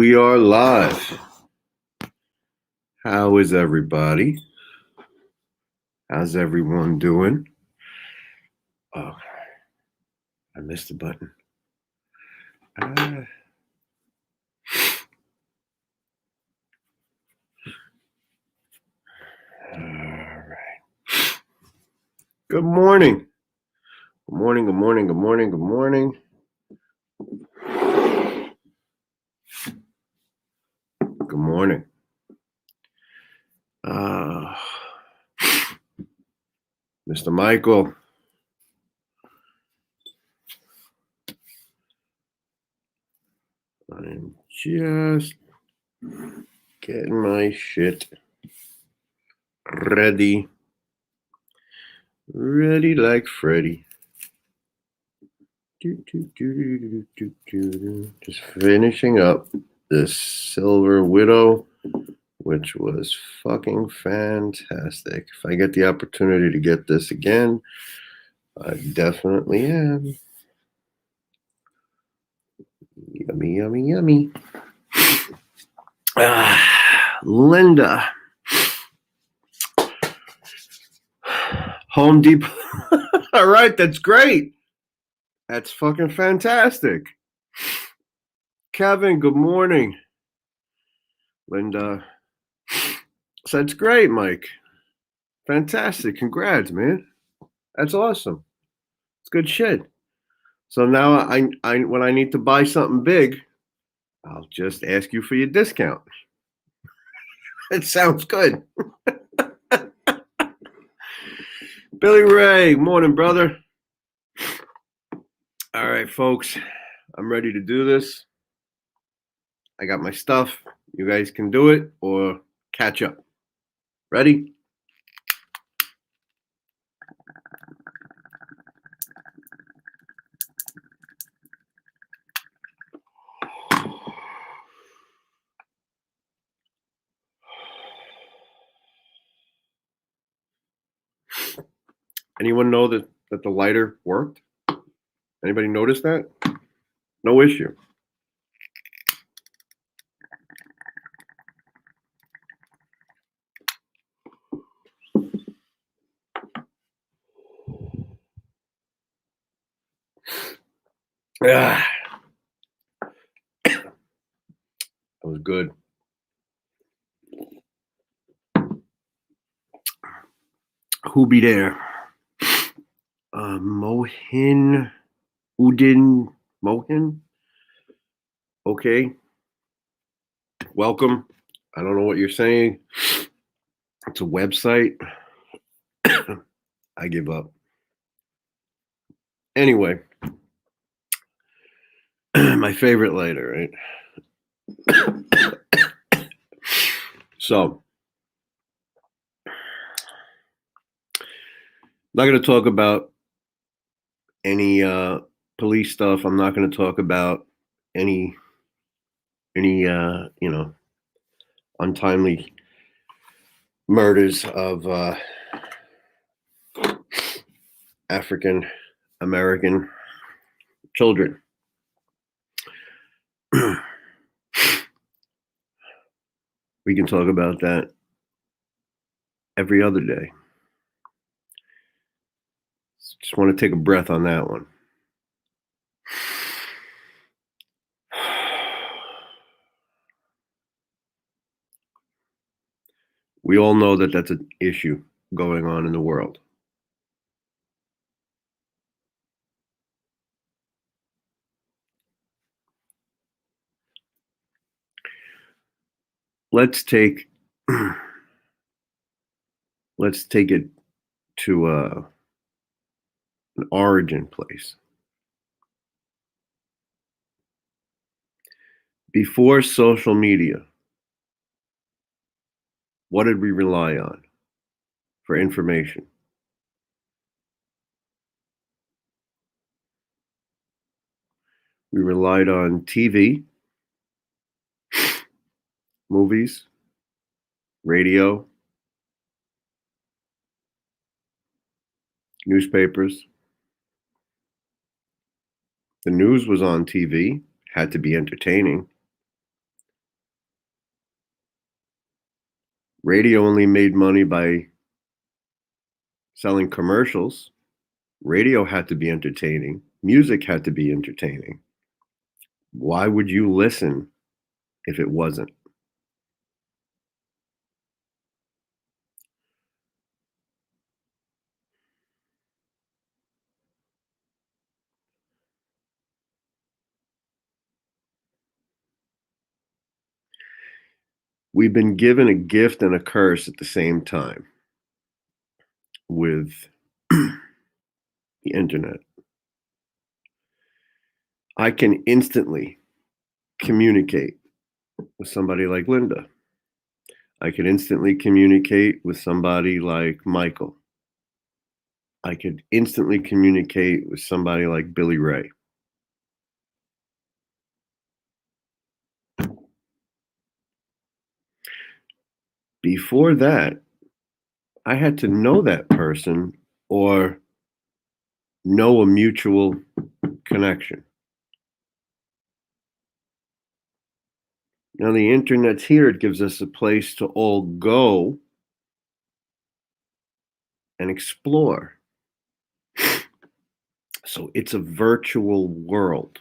We are live. How is everybody? How's everyone doing? Oh, I missed the button. All right. Good morning. Good morning, good morning, good morning, good morning. Good morning. Mr. Michael. I'm just getting my shit ready. Ready like Freddy. Just finishing up this Silver Widow, which was fucking fantastic. If I get the opportunity to get this again, I definitely am. Yummy, yummy, yummy. Linda. Home Depot. All right, that's great. That's fucking fantastic. Kevin, good morning. Linda. So that's great, Mike. Fantastic. Congrats, man. That's awesome. It's good shit. So now I when I need to buy something big, I'll just ask you for your discount. It sounds good. Billy Ray, morning, brother. All right, folks, I'm ready to do this. I got my stuff. You guys can do it or catch up. Ready? Anyone know that the lighter worked? Anybody notice that? No issue. Ah, that was good. Who be there? Mohin Udin Mohin. Okay. Welcome. I don't know what you're saying. It's a website. I give up. Anyway, my favorite lighter, right? So, I'm not going to talk about any police stuff. I'm not going to talk about any untimely murders of African American children. We can talk about that every other day. Just want to take a breath on that one. We all know that that's an issue going on in the world. Let's take it to an origin place. Before social media, what did we rely on for information? We relied on TV, movies, radio, newspapers. The news was on TV, had to be entertaining. Radio only made money by selling commercials. Radio had to be entertaining. Music had to be entertaining. Why would you listen if it wasn't? We've been given a gift and a curse at the same time with the internet. I can instantly communicate with somebody like Linda. I could instantly communicate with somebody like Michael. I could instantly communicate with somebody like Billy Ray. Before that, I had to know that person or know a mutual connection. Now, the internet's here, it gives us a place to all go and explore. So it's a virtual world.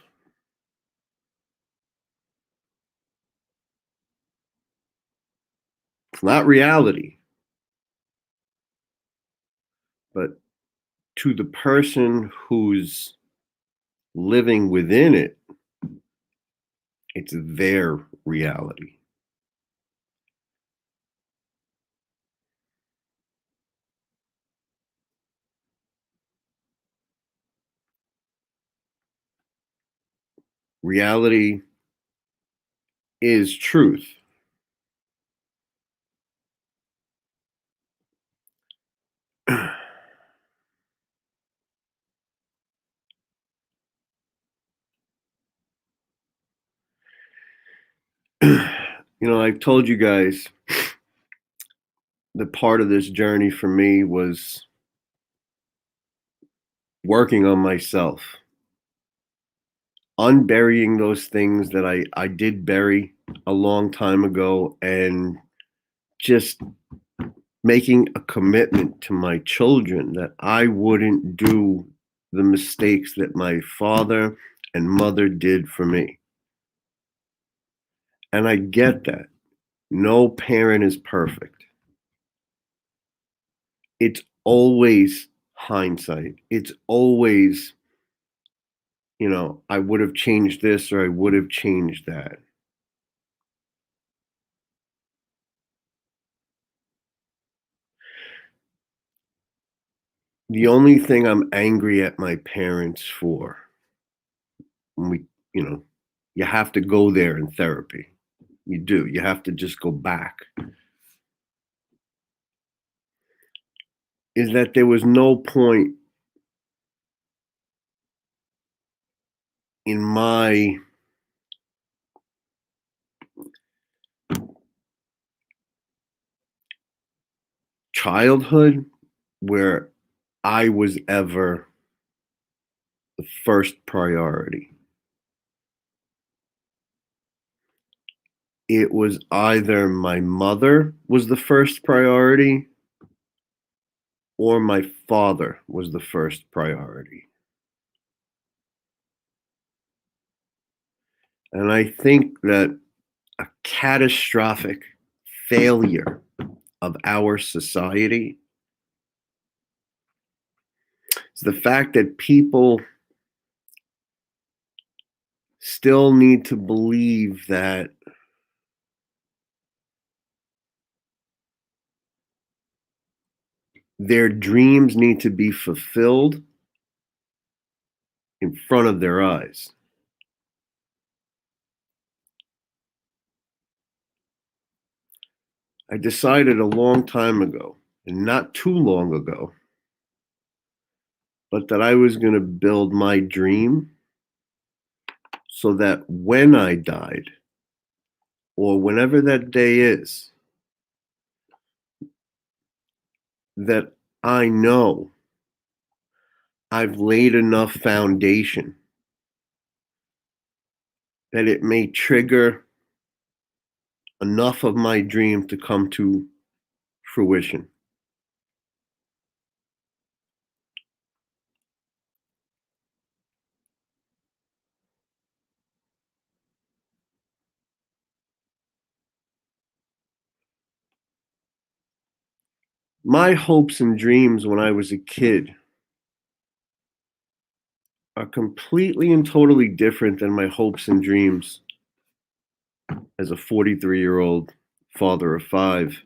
It's not reality, but to the person who's living within it, it's their reality. Reality is truth. I've told you guys the part of this journey for me was working on myself, unburying those things that I did bury a long time ago, and just making a commitment to my children that I wouldn't do the mistakes that my father and mother did for me. And I get that. No parent is perfect. It's always hindsight. It's always, I would have changed this or I would have changed that. The only thing I'm angry at my parents for, when you know, you have to go there in therapy. You do. You have to just go back. Is that there was no point in my childhood where I was ever the first priority. It was either my mother was the first priority or my father was the first priority. And I think that a catastrophic failure of our society is the fact that people still need to believe that their dreams need to be fulfilled in front of their eyes. I decided a long time ago, and not too long ago, but that I was going to build my dream so that when I died, or whenever that day is, that I know I've laid enough foundation that it may trigger enough of my dream to come to fruition? My hopes and dreams when I was a kid are completely and totally different than my hopes and dreams as a 43-year-old father of five.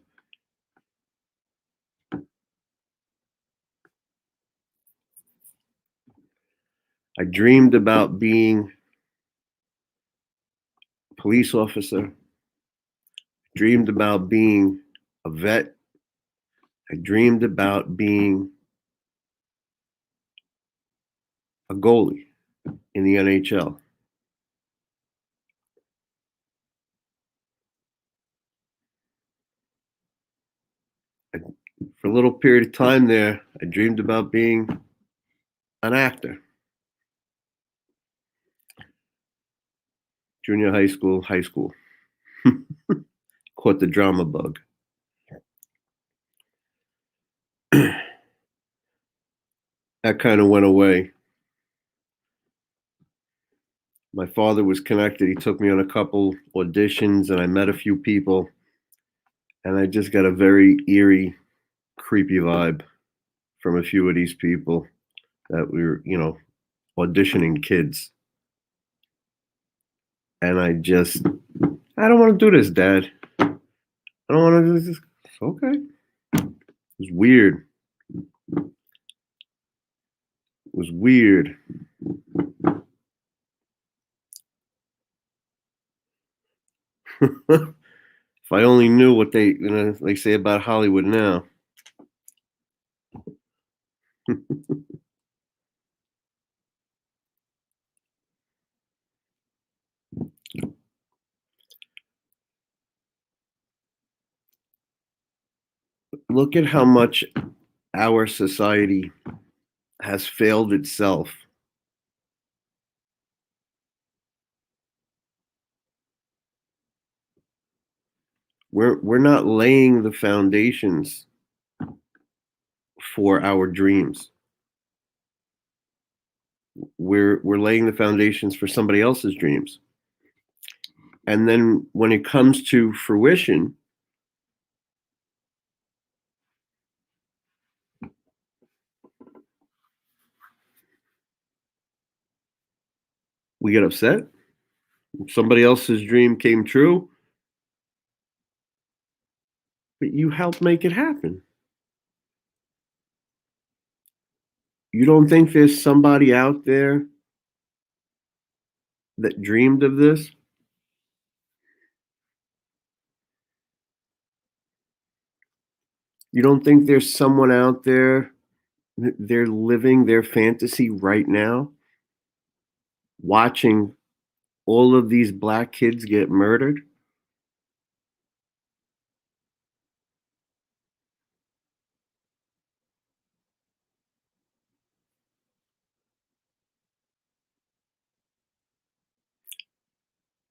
I dreamed about being a police officer, dreamed about being a vet, I dreamed about being a goalie in the NHL. I, for a little period of time there, I dreamed about being an actor. Junior high school. Caught the drama bug. That kind of went away. My father was connected. He took me on a couple auditions and I met a few people. And I just got a very eerie, creepy vibe from a few of these people that we were, auditioning kids. And I don't want to do this, Dad. I don't want to do this. Okay. It was weird. It was weird. If I only knew what they say about Hollywood now. Look at how much our society has failed itself. We're not laying the foundations for our dreams. We're laying the foundations for somebody else's dreams. And then when it comes to fruition, we get upset. Somebody else's dream came true, but you helped make it happen. You don't think there's somebody out there that dreamed of this? You don't think there's someone out there they're living their fantasy right now, watching all of these black kids get murdered?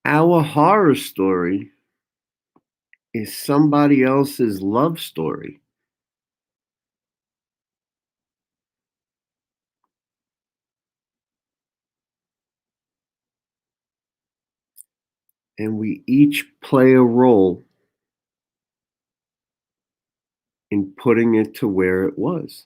Our horror story is somebody else's love story. And we each play a role in putting it to where it was.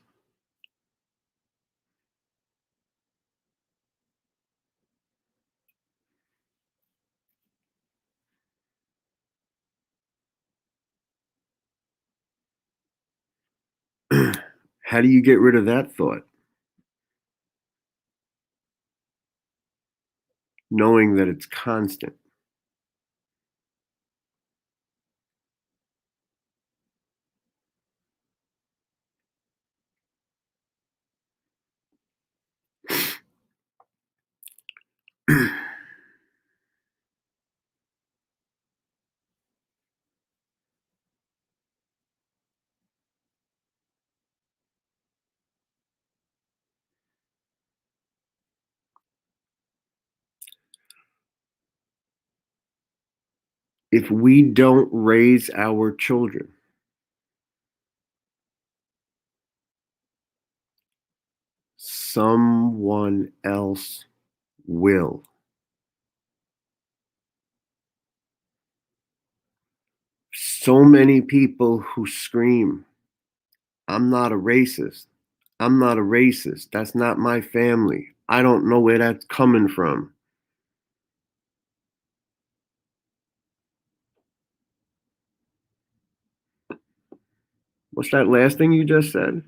How do you get rid of that thought? Knowing that it's constant. If we don't raise our children Someone else will. So many people who scream, I'm not a racist. I'm not a racist. That's not my family. I don't know where that's coming from. What's that last thing you just said?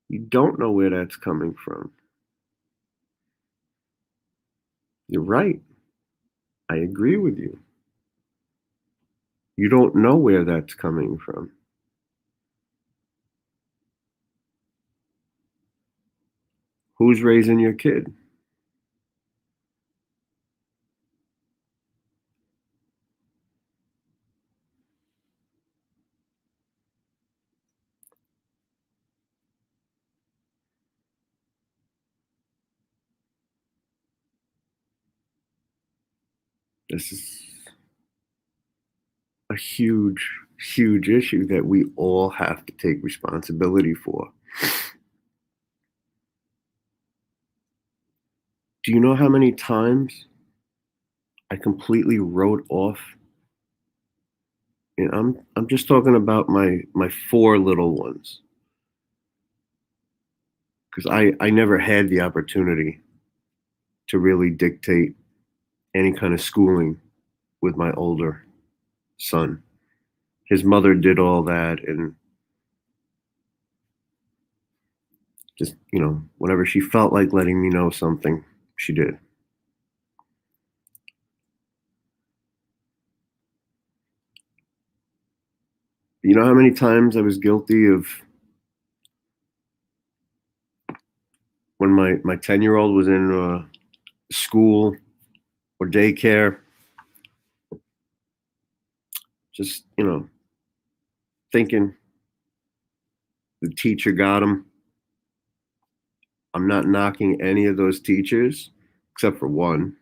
You don't know where that's coming from. You're right. I agree with you. You don't know where that's coming from. Who's raising your kid? This is a huge, huge issue that we all have to take responsibility for. Do you know how many times I completely wrote off? And I'm just talking about my four little ones because I never had the opportunity to really dictate any kind of schooling with my older son. His mother did all that, and just whenever she felt like letting me know something, she did. You know how many times I was guilty of when my 10-year-old was in school or daycare, just thinking the teacher got him. I'm not knocking any of those teachers except for one.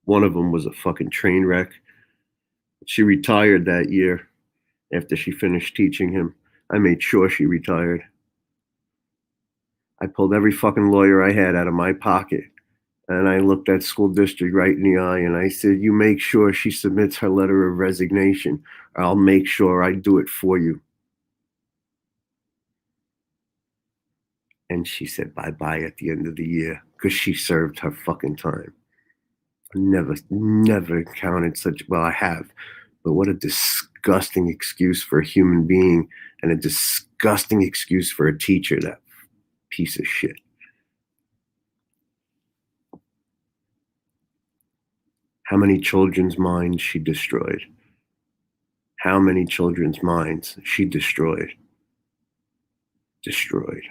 One of them was a fucking train wreck. She retired that year after she finished teaching him. I made sure she retired. I pulled every fucking lawyer I had out of my pocket, and I looked that school district right in the eye and I said, "You make sure she submits her letter of resignation, or I'll make sure I do it for you." And she said bye bye at the end of the year because she served her fucking time. Never encountered such, well, I have, but what a disgusting excuse for a human being and a disgusting excuse for a teacher, that piece of shit. How many children's minds she destroyed? How many children's minds she destroyed? Destroyed.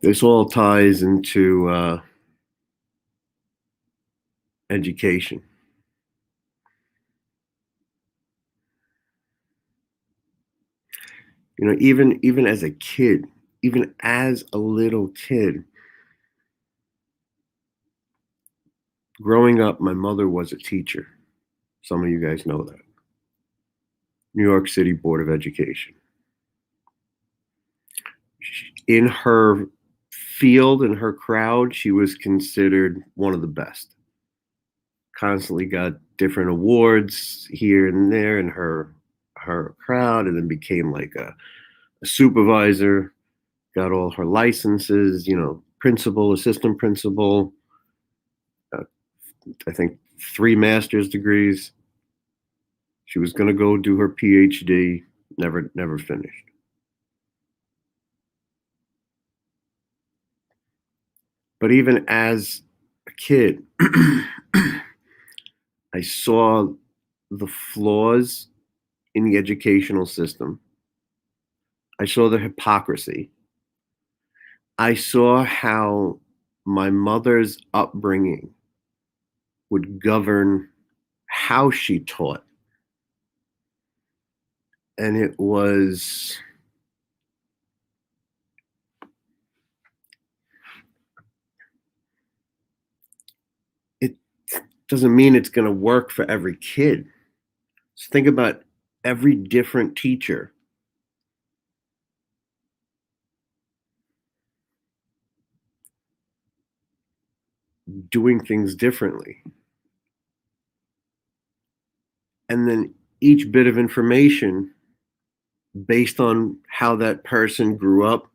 This all ties into education. Even as a kid, even as a little kid, growing up, my mother was a teacher. Some of you guys know that. New York City Board of Education. In her field, in her crowd, she was considered one of the best. Constantly got different awards here and there in her crowd, and then became like a supervisor, got all her licenses, principal, assistant principal, uh, I think 3 master's degrees. She was going to go do her PhD, never finished. But even as a kid, I saw the flaws in the educational system. I saw the hypocrisy. I saw how my mother's upbringing would govern how she taught. And it was doesn't mean it's going to work for every kid. Just think about every different teacher doing things differently. And then each bit of information based on how that person grew up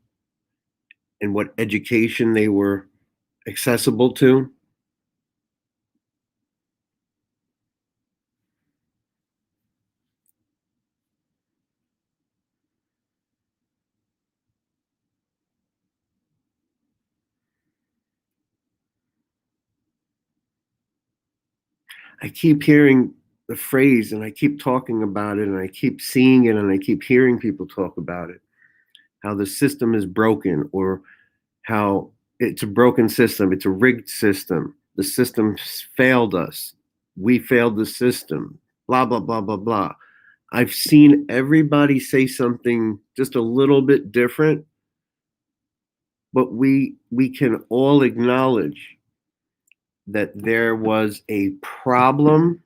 and what education they were accessible to. I keep hearing the phrase and I keep talking about it and I keep seeing it and I keep hearing people talk about it. How the system is broken or how it's a broken system, it's a rigged system. The system failed us. We failed the system. Blah blah blah blah blah. I've seen everybody say something just a little bit different, but we can all acknowledge that there was a problem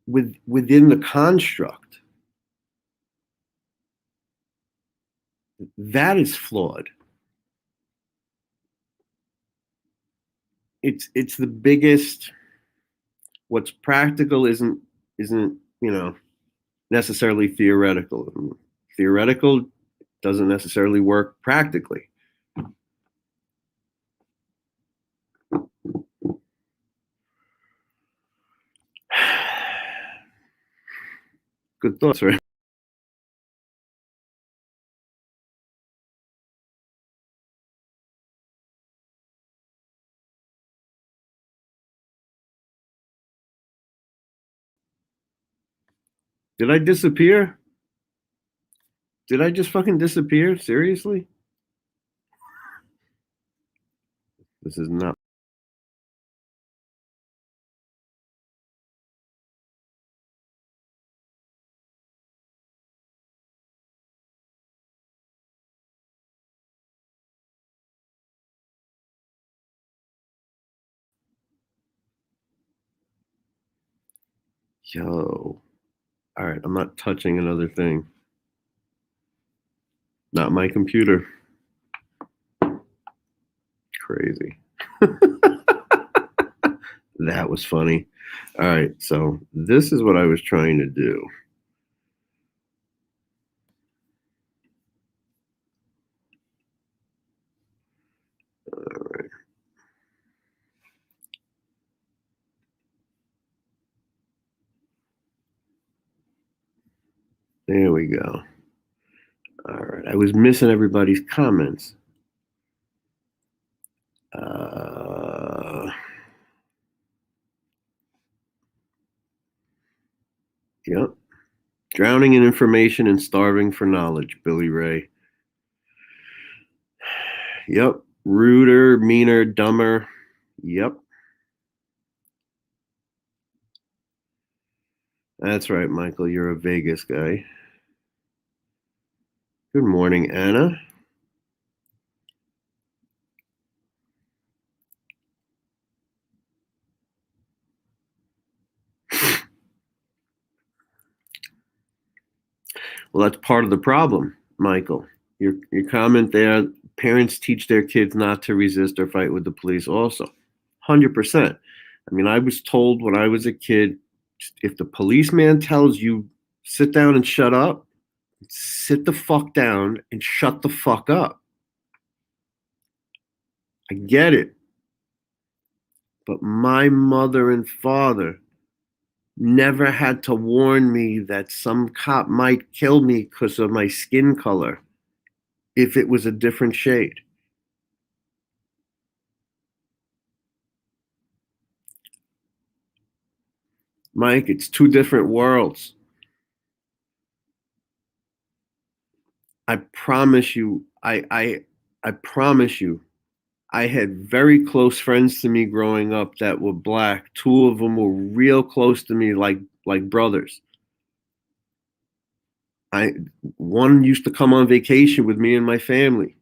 within the construct that is flawed. It's the biggest. What's practical isn't necessarily theoretical. Theoretical doesn't necessarily work practically. Good thoughts, right? Did I disappear? Did I just fucking disappear? Seriously? This is not. Yo. All right, I'm not touching another thing. Not my computer. Crazy. That was funny. All right, so this is what I was trying to do. All right. There we go. All right. I was missing everybody's comments. Yep. Drowning in information and starving for knowledge, Billy Ray. Yep. Ruder, meaner, dumber. Yep. That's right, Michael. You're a Vegas guy. Good morning, Anna. Well, that's part of the problem, Michael. Your comment there, parents teach their kids not to resist or fight with the police also. 100%. I mean, I was told when I was a kid, if the policeman tells you sit down and shut up, sit the fuck down and shut the fuck up. I get it. But my mother and father never had to warn me that some cop might kill me because of my skin color if it was a different shade. Mike, it's two different worlds. I promise you, I promise you, I had very close friends to me growing up that were black. Two of them were real close to me, like brothers. One used to come on vacation with me and my family,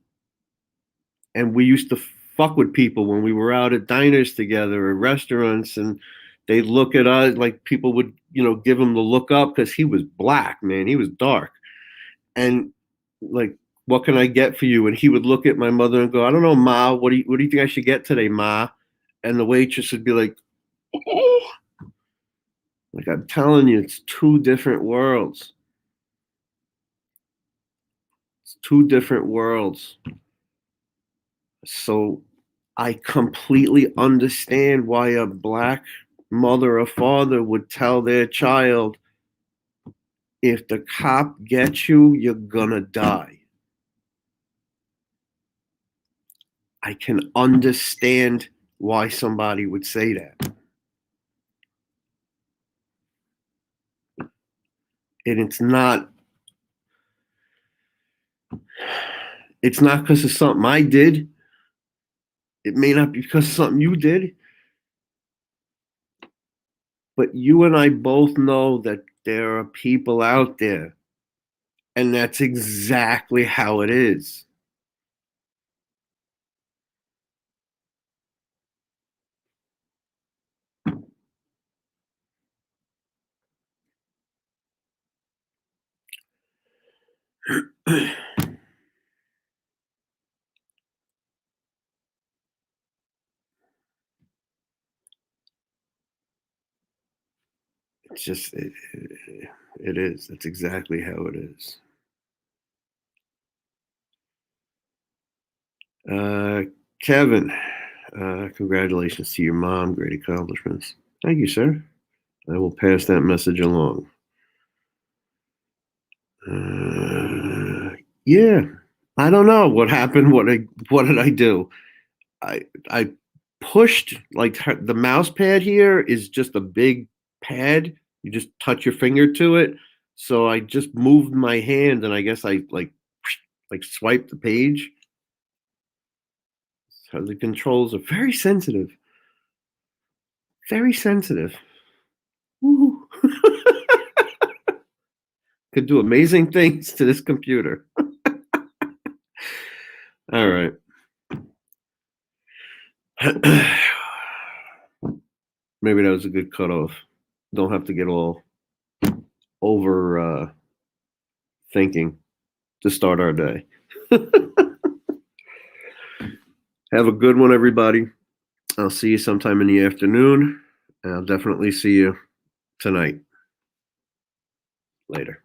and we used to fuck with people when we were out at diners together or restaurants, and they'd look at us like people would, give him the look up because he was black, man. He was dark, and like, what can I get for you? And he would look at my mother and go, I don't know, Ma. What do you think I should get today, Ma? And the waitress would be like, oh. Like, I'm telling you, it's two different worlds. It's two different worlds. So I completely understand why a black mother or father would tell their child, if the cop gets you, you're gonna die. I can understand why somebody would say that. And it's not because of something I did. It may not be because of something you did. But you and I both know that there are people out there, and that's exactly how it is. It's just, it is. That's exactly how it is. Uh, Kevin, congratulations to your mom. Great accomplishments. Thank you, sir. I will pass that message along. Yeah, I don't know what happened. What did I do? I pushed, like, the mouse pad here is just a big pad. You just touch your finger to it. So I just moved my hand, and I guess I like swiped the page. So the controls are very sensitive. Very sensitive. Woo. Could do amazing things to this computer. All right. Maybe that was a good cutoff. Don't have to get all over thinking to start our day. Have a good one, everybody. I'll see you sometime in the afternoon. And I'll definitely see you tonight. Later.